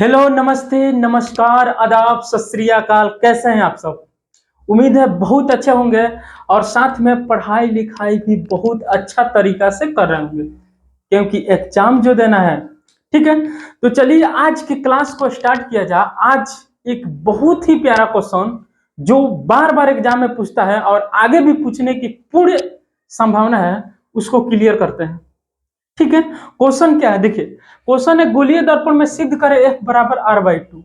Hello, नमस्ते, नमस्कार, आदाब, सत श्री अकाल। कैसे हैं आप सब? उम्मीद है बहुत अच्छे होंगे और साथ में पढ़ाई लिखाई भी बहुत अच्छा तरीका से कर रहे होंगे क्योंकि एग्जाम जो देना है। ठीक है, तो चलिए आज की क्लास को स्टार्ट किया जाए। आज एक बहुत ही प्यारा क्वेश्चन जो बार बार एग्जाम में पूछता है और आगे भी पूछने की पूरी संभावना है, उसको क्लियर करते हैं। ठीक है, क्वेश्चन क्या है देखिए। क्वेश्चन है गोलीय दर्पण में सिद्ध करे F बराबर R/2,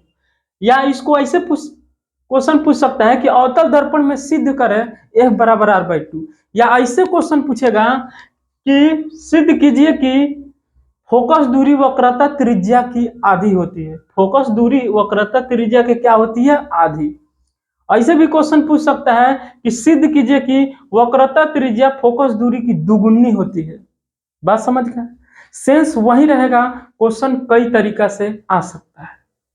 या इसको ऐसे क्वेश्चन पूछ सकता है कि अवतल दर्पण में सिद्ध करे F बराबर R/2, या ऐसे क्वेश्चन पूछेगा कि सिद्ध कीजिए कि फोकस दूरी वक्रता त्रिज्या की आधी होती है। फोकस दूरी वक्रता त्रिज्या की क्या होती है? आधी। ऐसे भी क्वेश्चन पूछ सकता है कि सिद्ध कीजिए कि वक्रता त्रिज्या फोकस दूरी की दुगुनी होती है। बात समझ गए? सेंस वही रहेगा, क्वेश्चन कई तरीका से आ सकता है।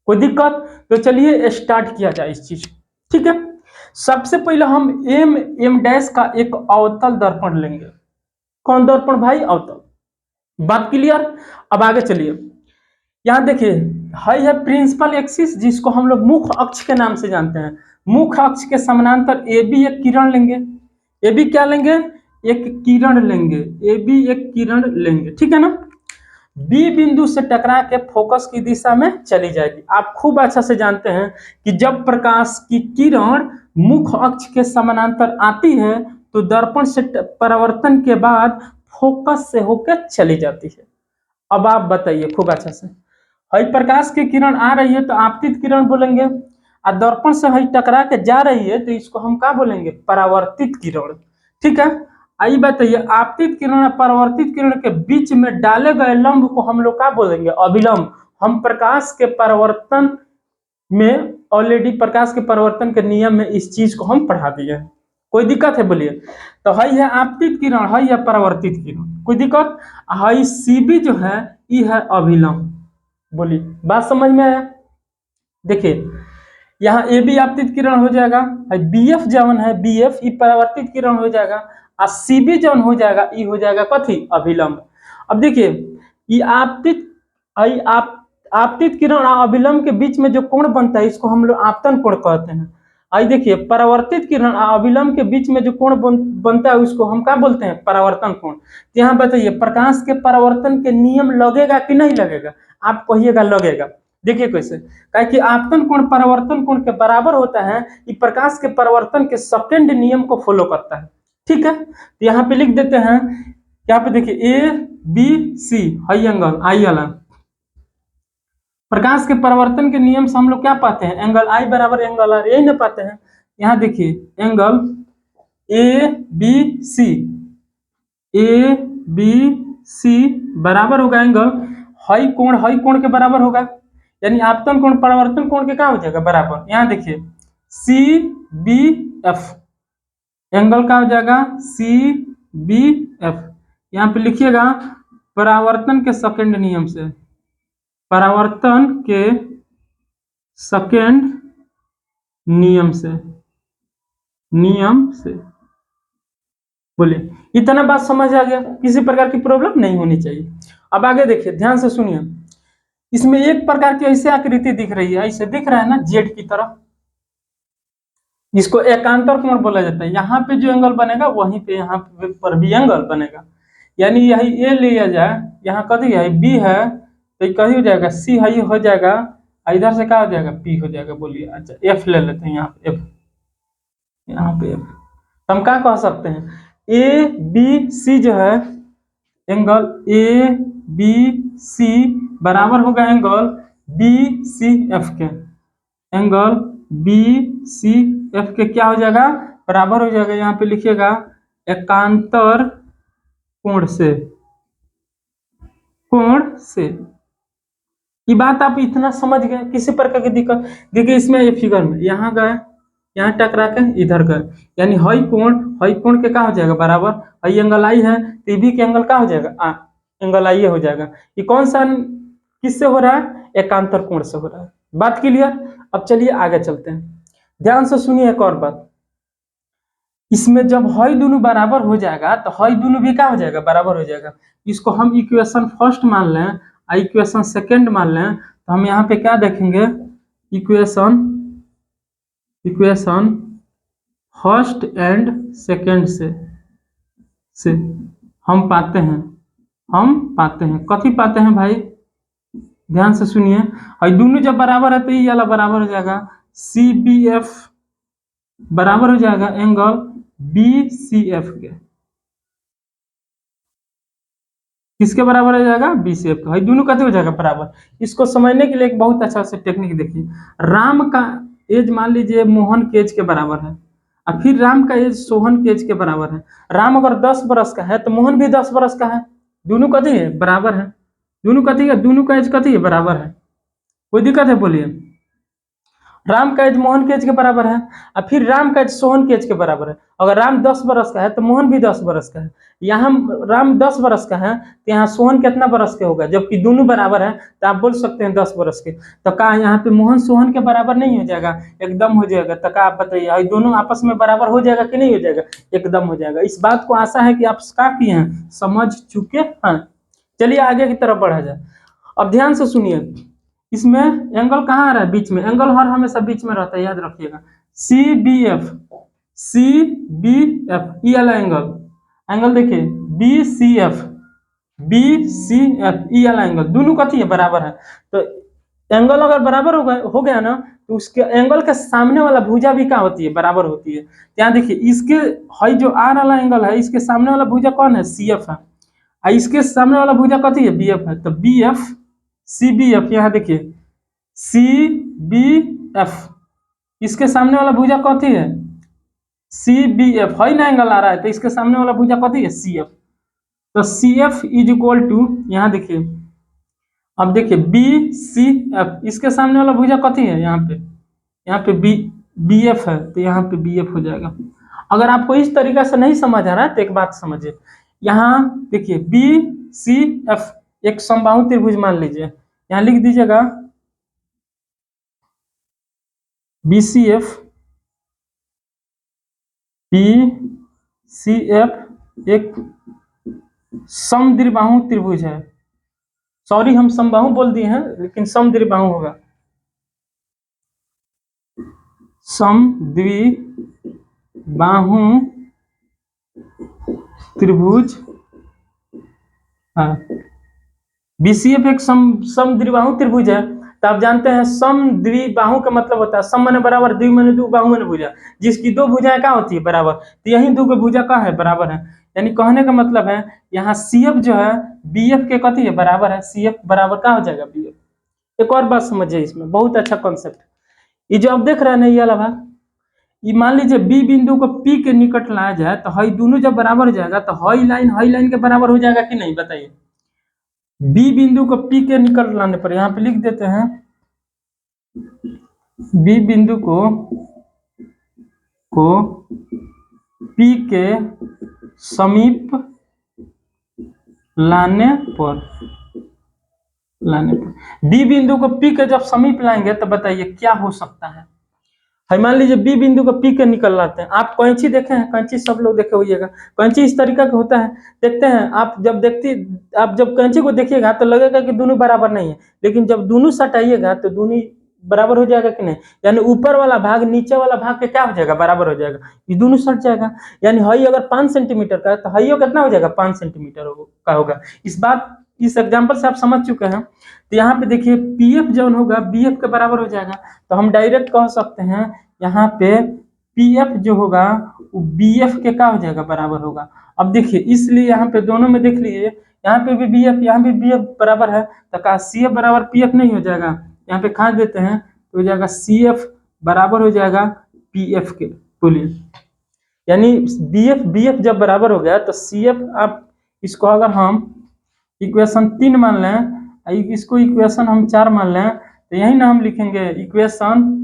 कोई दिक्कत? तो चलिए स्टार्ट किया जाए इस चीज। ठीक है, सबसे पहले हम एम डैश का एक अवतल दर्पण लेंगे। कौन दर्पण भाई? अवतल। बात क्लियर? अब आगे चलिए। यहां देखिए, है प्रिंसिपल एक्सिस, जिसको हम लोग मुख्य अक्ष के नाम से जानते हैं। मुख्य अक्ष के समानांतर ए बी एक किरण लेंगे। ए बी क्या लेंगे? एक किरण लेंगे। ए बी एक किरण लेंगे, ठीक है ना। बी बिंदु से टकरा के फोकस की दिशा में चली जाएगी। आप खूब अच्छा से जानते हैं कि जब प्रकाश की किरण मुख्य अक्ष के समानांतर आती है तो दर्पण से परावर्तन के बाद फोकस से होकर चली जाती है। अब आप बताइए खूब अच्छा से, हई प्रकाश की किरण आ रही है तो आपतित किरण बोलेंगे, और दर्पण से हई टकरा के जा रही है तो इसको हम क्या बोलेंगे? परावर्तित किरण। ठीक है, आई बताइए, आपतित किरण और परावर्तित किरण के बीच में डाले गए लंब को हम लोग क्या बोलेंगे? अभिलंब। हम प्रकाश के परावर्तन में ऑलरेडी प्रकाश के परिवर्तन के नियम में इस चीज को हम पढ़ा दिए हैं। कोई दिक्कत है बोलिए? तो हई है आपतित किरण, हई है परावर्तित किरण। कोई दिक्कत? हई सीबी जो है ये है अभिलंब। बोलिए, बात समझ में आया? देखिए, यहाँ ए बी आपतित किरण हो जाएगा, बी एफ जवन है बी एफ ये परावर्तित किरण हो जाएगा, और सी बी जवन हो जाएगा ये हो जाएगा कथी? अभिलंब। अब देखिए, ये आपतित किरण और अभिलंब के बीच में जो कोण बनता है इसको हम लोग आपतन कोण कहते हैं। आई देखिए, परावर्तित किरण और अभिलंब के बीच में जो कोण बनता है उसको हम क्या बोलते हैं? परावर्तन कोण। यहाँ बताइए, प्रकाश के परावर्तन के नियम लगेगा कि नहीं लगेगा? आप कहिएगा लगेगा। देखिए कैसे, कहे कि आपतन कोण परावर्तन कोण के बराबर होता है, ये प्रकाश के परावर्तन के सेकंड नियम को फॉलो करता है। ठीक है, तो यहाँ पे लिख देते हैं। यहाँ पे देखिए A B C high angle I वाला प्रकाश के परावर्तन के नियम से हम लोग क्या पाते हैं? एंगल आई बराबर एंगल आर, यही ना पाते हैं। यहाँ देखिए, angle A B C, A B C बराबर होगा एंगल हाई कोण के बराबर होगा, यानी आपतन कोण परावर्तन कोण के क्या हो जाएगा? बराबर। यहाँ देखिए सी बी एफ, एंगल का हो जाएगा सी बी एफ। यहाँ पे लिखिएगा परावर्तन के सेकंड नियम से, परावर्तन के सेकंड नियम से बोलिए, इतना बात समझ आ गया? किसी प्रकार की प्रॉब्लम नहीं होनी चाहिए। अब आगे देखिए, ध्यान से सुनिए। इसमें एक प्रकार की ऐसी आकृति दिख रही है, ऐसे दिख रहा है ना जेड की तरह, इसको एकांतर कोण बोला जाता है। यहाँ पे जो एंगल बनेगा वहीं पे यहाँ पर भी एंगल बनेगा, यानी यही ए लिया जाए, यहाँ कथी है? बी है, तो ये कही हो जाएगा सी है, हो जाएगा, इधर से क्या हो जाएगा? पी हो जाएगा। बोलिए, अच्छा एफ ले लेते हैं, यहाँ पे एफ, यहाँ पे एफ। तो हम क्या कह सकते हैं? ए बी सी जो है, एंगल ए बी सी बराबर होगा एंगल बी सी एफ के। एंगल बी सी एफ के क्या हो जाएगा? बराबर हो जाएगा, यहाँ पे लिखिएगा एकांतर कोण से। ये बात आप इतना समझ गए? किसी प्रकार की दिक्कत? देखिए इसमें ये फिगर में यहाँ गए, यहाँ टकरा के इधर गए, यानी हई कोण के क्या हो जाएगा? बराबर। हई एंगल आई है तो भी के एंगल क्या हो जाएगा? एंगल आई हो जाएगा। ये कौन सा किससे हो रहा है? एकांतर कोण से हो रहा है। बात क्लियर? अब चलिए आगे चलते हैं, ध्यान से सुनिए एक और बात। इसमें जब हई दोनों बराबर हो जाएगा तो हई दोनों भी क्या हो जाएगा? बराबर हो जाएगा। इसको हम इक्वेशन फर्स्ट मान लें, इक्वेशन सेकंड मान लें, तो हम यहाँ पे क्या देखेंगे, equation equation first and second से हम पाते हैं कथी पाते हैं भाई, ध्यान से सुनिए। और दोनों जब बराबर है तो ये वाला बराबर हो जाएगा, सी बी एफ बराबर हो जाएगा एंगल बी सी एफ के। किसके बराबर हो जाएगा, बी सी एफ का। भाई दोनों कैसे हो जाएगा बराबर। इसको समझने के लिए एक बहुत अच्छा से टेक्निक देखिए। राम का एज मान लीजिए मोहन के एज के बराबर है, और फिर राम का एज सोहन के एज के बराबर है। राम अगर 10 बरस का है तो मोहन भी 10 बरस का है, दोनों कथी है, बराबर है। दोनों कथी है, दोनों का एज कथी है, बराबर है। कोई दिक्कत है बोलिए। राम का एज मोहन के एज के बराबर है, और फिर राम का एज सोहन के एज के बराबर है। अगर राम 10 बरस का है तो मोहन भी 10 बरस का है। यहाँ राम 10 बरस का है तो यहाँ सोहन कितना बरस के होगा, जबकि दोनों बराबर है तो आप बोल सकते हैं 10 बरस के। तो कहा यहाँ पे मोहन सोहन के बराबर नहीं हो जाएगा, एकदम हो जाएगा। तो कहा आप बताइए, दोनों आपस में बराबर हो जाएगा कि नहीं हो जाएगा, एकदम हो जाएगा। इस बात को आशा है कि आप क्या किए हैं, समझ चुके हैं। चलिए आगे की तरफ बढ़ा जाए। अब ध्यान से सुनिए, इसमें एंगल कहाँ आ रहा है, बीच में। एंगल हर हमेशा बीच में रहता है, याद रखिएगा। सी बी एफ ई वाला एंगल देखिए, बी सी एफ ई वाला एंगल दोनों कथी है, बराबर है। तो एंगल अगर बराबर हो गया ना, तो उसके एंगल के सामने वाला भुजा भी क्या होती है, बराबर होती है। यहाँ देखिए, इसके हई जो आर वाला एंगल है, इसके सामने वाला भुजा कौन है, सी एफ है, और इसके सामने वाला भुजा कथी है, बी एफ है। तो B F C B F, यहाँ देखिए सी बी एफ, इसके सामने वाला भुजा कथी है, सी बी एफ है ना, एंगल आ रहा है तो इसके सामने वाला भुजा कथी है, सी एफ। तो C F is equal to, यहाँ देखिए, अब देखिए बी सी एफ, इसके सामने वाला भुजा कथी है, यहाँ पे बी एफ है, तो यहाँ पे बी एफ हो जाएगा। अगर आपको इस तरीका से नहीं समझ आ रहा है तो एक बात समझिए, यहाँ देखिए बी सी एफ एक समबाहु त्रिभुज मान लीजिए, यहाँ लिख दीजिएगा बी सी एफ एक समद्विबाहु त्रिभुज है। सॉरी, हम समबाहु बोल दिए हैं, लेकिन समद्विबाहु होगा, समद्विबाहु त्रिभुज। बीसीएफ एक समद्विबाहु त्रिभुज है। तो आप जानते हैं समद्विबाहु का मतलब होता है, सम माने बराबर, द्वि माने दो, बाहु माने भुजा, जिसकी दो भुजाएं क्या होती है, बराबर। तो यही दो भुजा का है, बराबर है। यानी कहने का मतलब है, यहाँ सीएफ जो है बीएफ के कथी है, बराबर है। सीएफ बराबर क्या हो जाएगा, बीएफ। एक और बात समझिए, इसमें बहुत अच्छा कॉन्सेप्ट, ये जो आप देख रहे हैं ना, ये वाला भाग, ये मान लीजिए बी बिंदु को पी के निकट लाया जाए तो हई दोनों जब बराबर हो जाएगा तो हई लाइन के बराबर हो जाएगा कि नहीं, बताइए। बी बिंदु को पी के निकट लाने पर, यहाँ पे लिख देते हैं, बी बिंदु को पी के समीप लाने पर बी बिंदु को पी के जब समीप लाएंगे तो बताइए क्या हो सकता है। मान लीजिए बी बिंदु को पी के निकल लाते हैं, आप कैंची देखे हैं, कैंची सब लोग देखे होइएगा, कैंची इस तरीका का होता है, देखते हैं आप जब कैंची को देखिएगा तो लगेगा कि दोनों बराबर नहीं है, लेकिन जब दोनों सटाइएगा तो दोनों बराबर हो जाएगा कि नहीं। यानी ऊपर वाला भाग नीचे वाला भाग के क्या हो जाएगा, बराबर हो जाएगा, ये दोनों सट जाएगा। यानी हई अगर 5 सेंटीमीटर का है तो हईयो कितना हो जाएगा, 5 सेंटीमीटर का होगा। इस एग्जाम्पल से आप समझ चुके हैं। तो यहाँ पे देखिए पीएफ जो होगा बीएफ के बराबर हो जाएगा, तो हम डायरेक्ट कह सकते हैं यहाँ पे पीएफ जो होगा वो बीएफ के क्या हो जाएगा, बराबर होगा। अब देखिए, इसलिए यहाँ पे दोनों में देख लीजिए, यहाँ पे भी बीएफ, यहाँ भी बीएफ बराबर है, तो का सीएफ बराबर पीएफ नहीं हो जाएगा, यहाँ पे खास देते हैं तो हो जाएगा सीएफ बराबर हो जाएगा पीएफ के। बोलिए, यानी बीएफ जब बराबर हो गया तो सीएफ, आप इसको अगर हम इक्वेशन 3 मान लें, इसको इक्वेशन हम 4 मान लें, तो यही ना हम लिखेंगे इक्वेशन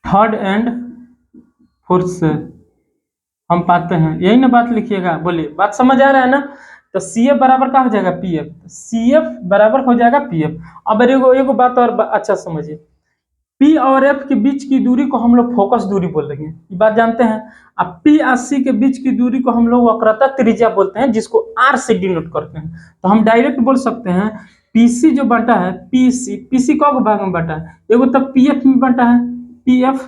थर्ड एंड फोर्थ से हम पाते हैं, यही ना बात लिखिएगा। बोलिए, बात समझ आ रहा है ना। तो सीएफ बराबर क्या हो जाएगा, पीएफ। सीएफ बराबर हो जाएगा पीएफ। अब एगो बात और अच्छा समझिए, पी और एफ के बीच की दूरी को हम लोग फोकस दूरी बोल रहे हैं, ये बात जानते हैं। अब पी और सी के बीच की दूरी को हम लोग वक्रता त्रिज्या बोलते हैं, जिसको आर से डिनोट करते हैं। तो हम डायरेक्ट बोल सकते हैं पीसी जो बटा है, पीसी, पीसी कौ भाग में बटा है, एगो तो पीएफ में बटा है, पीएफ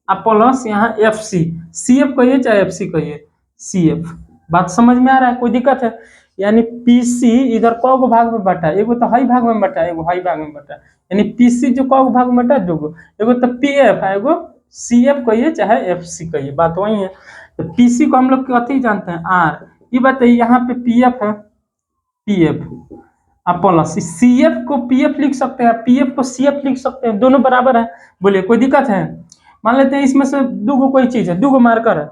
प्लस यहाँ एफ सी एफ कहिए चाहे एफ सी कहिए, सी एफ। बात समझ में आ रहा है, कोई दिक्कत है? यानी पीसी इधर कौ भाग में बटा है, एगो तो हाई भाग में बटा है, एगो हाई भाग में बटा है। यानी पीसी जो कौ भाग में बटा है, दो, एगो तो पीएफ है, एगो सीएफ कहिए चाहे एफसी कहिए, बात वही है। तो पीसी को हम लोग कथी जानते हैं, आर। ये बताइए यहाँ पे पीएफ है, पीएफ प्लस सीएफ को पीएफ लिख सकते हैं, पीएफ को सीएफ लिख सकते हैं, दोनों बराबर है। बोलिए कोई दिक्कत है? मान लेते हैं इसमें से दो कोई चीज है, दो मार्कर है,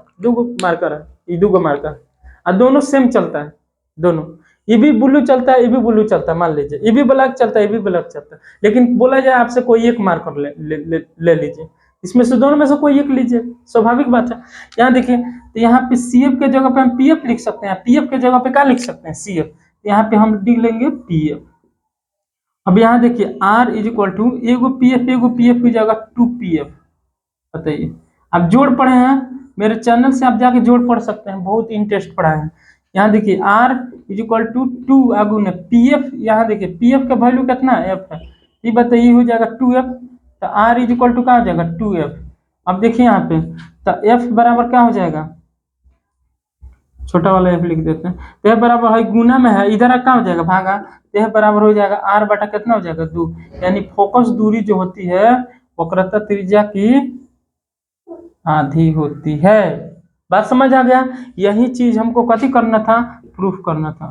ये दो मार्कर और दोनों सेम चलता है, दोनों, ये भी ब्लू चलता है, ये भी ब्लू चलता है, मान लीजिए ये भी ब्लैक चलता है, ये भी ब्लैक चलता है, लेकिन बोला जाए आपसे कोई एक मार्कर ले लीजिए, इसमें से दोनों में से कोई एक लीजिए, स्वाभाविक बात है। यहाँ देखिए, तो यहाँ पे सीएफ के जगह पे हम पीएफ लिख सकते हैं, पीएफ के जगह पे क्या लिख सकते हैं, सीएफ। यहाँ पे हम लिख लेंगे पीएफ। अब यहाँ देखिए आर इज इक्वल टू एगो पीएफ की जगह 2pf। बताइए, आप जोड़ पढ़े हैं, मेरे चैनल से आप जाके जोड़ पढ़ सकते हैं, बहुत इंटरेस्ट पढ़ा है। यहाँ देखिए आर इज इक्वल टू 2 आगुन पीएफ, यहाँ देखिए पीएफ का वैल्यू कितना एफ है, ये बताइए हो जाएगा 2f, तो आर इज इक्वल टू क्या हो जाएगा 2f। अब देखिए यहाँ पे, तो एफ बराबर क्या हो जाएगा, छोटा वाला एफ लिख देते हैं, तो एफ बराबर है गुना में है, इधर क्या हो जाएगा भागा, तो एफ बराबर हो जाएगा आर बटा कितना हो जाएगा 2। यानी फोकस दूरी जो होती है वक्रता त्रिज्या की आधी होती है। बात समझ आ गया? यही चीज हमको कथी करना था, प्रूफ करना था।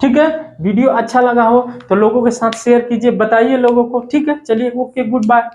ठीक है, वीडियो अच्छा लगा हो तो लोगों के साथ शेयर कीजिए, बताइए लोगों को। ठीक है, चलिए ओके, गुड बाय।